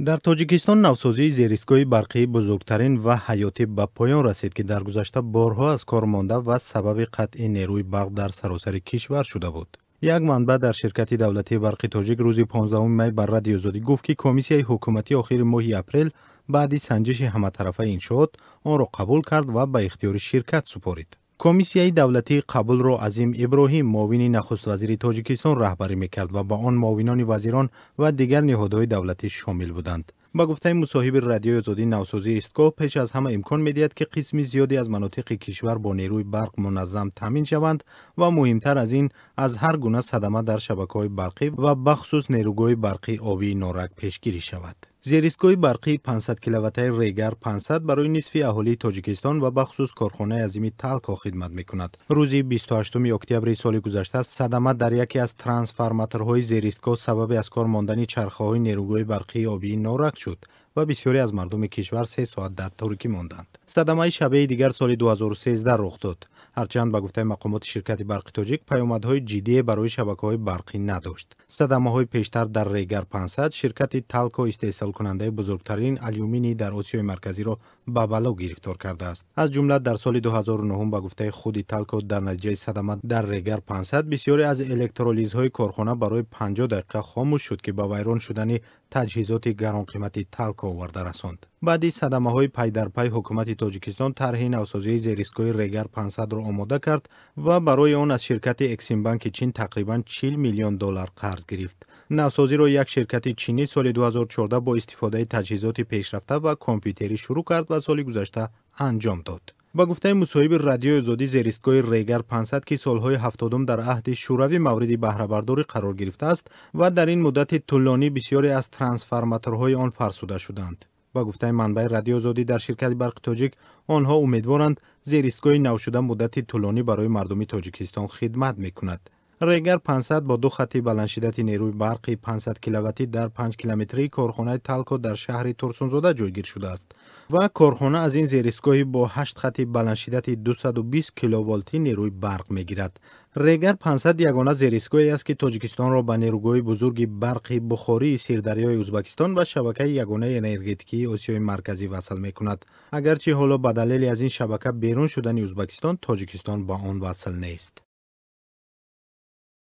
در تاجیکستان نوسازی زیرایستگاه برقی بزرگترین و حیاتی به پایان رسید که در گذشته بارها از کار مانده و سبب قطع نیروی برق در سراسر کشور شده بود. یک منبع در شرکت دولتی برق تاجیک روز 15 می بر رادیو آزادی گفت که کمیسیای حکومتی آخر ماه اپریل بعد سنجش همه طرفه انشاءات آن را قبول کرد و به اختیار شرکت سپارید. کمیسیای دولتی قبول را عظیم ابراهیم معاون نخست وزیر تاجیکستان رهبری میکرد و با آن معاونان وزیران و دیگر نهادهای دولتی شامل بودند. با گفته مصاحب رادیو آزادی نوسازی ایستگاه پیش از همه امکان می‌دهد که قسمی زیادی از مناطق کشور با نیروی برق منظم تامین شوند و مهمتر از این از هر گونه صدمه در شبکه‌های برقی و بخصوص نیروگاه برقی آبی نارک پیشگیری شود. زیرایستگاه برقی 500 کیلووات ریگر 500 برای نصف اهالی تاجیکستان و بخصوص کارخانه عظیم تالکو خدمت می‌کند. روز 28 اکتبر سال گذشته صدمه در یکی از ترانسفورماتورهای زیرایستگاه سبب از کار ماندن چرخه‌های نیروگاه برقی آبی نارک شد و بسیاری از مردم کشور 3 ساعت در تاریکی ماندند. صدمه شبیه دیگر سال 2013 رخ داد. هرچند به گفته مقامات شرکت برق تاجیک پیامدهای جدی برای شبکه‌های برقی نداشت. صدمه‌های پیشتر در ریگر 500 شرکت تالکو استحصال کننده بزرگترین آلیومینی در آسیای مرکزی را به بلا گرفتار کرده است. از جمله در سال 2009 به گفته خود تالکو در نتیجه صدمه در ریگر 500 بسیاری از الکترولیزهای کارخانه برای 50 دقیقه خاموش شد که به ویران شدن تجهیزات گران قیمتی تالکو آورده رساند. بعد صدمه‌های پی در پی حکومت تاجیکستان طرح نوسازی زیرایستگاه ریگر 500 را آماده کرد و برای آن از شرکت اکسیم بانک چین تقریباً 40 میلیون دلار قرض گرفت. نوسازی را یک شرکت چینی سال 2014 با استفاده تجهیزات پیشرفته و کامپیوتری شروع کرد و سال گذشته انجام داد. با گفته مصاحب رادیو آزادی زیرایستگاه ریگر 500 که سالهای 70 در عهد شوروی مورد بهره برداری قرار گرفته است و در این مدت طولانی بسیاری از ترانسفورماتورهای آن فرسوده شدند. با گفته منبع رادیو آزادی در شرکت برق تاجیک آنها امیدوارند زیرایستگاه نو شده مدت طولانی برای مردم تاجیکستان خدمت میکند. ریگر 500 با دو خط بلند شدت نیروی برقی 500 کیلوواتی در 5 کیلومتری کارخانه تالکو در شهر تورسونزاده جایگیر شده است و کارخانه از این زیرایستگاه با 8 خط بلند شدت 220 کیلوولتی نیروی برق میگیرد. ریگر 500 یگانه زیرایستگاهی است که تاجیکستان را به نیروگاه بزرگ برقی بخاری سیردریای ازبکستان و شبکه یگانه انرژتیکی آسیای مرکزی وصل میکند. اگرچه حالا به دلیل از این شبکه بیرون شدن ازبکستان تاجیکستان با آن وصل نیست.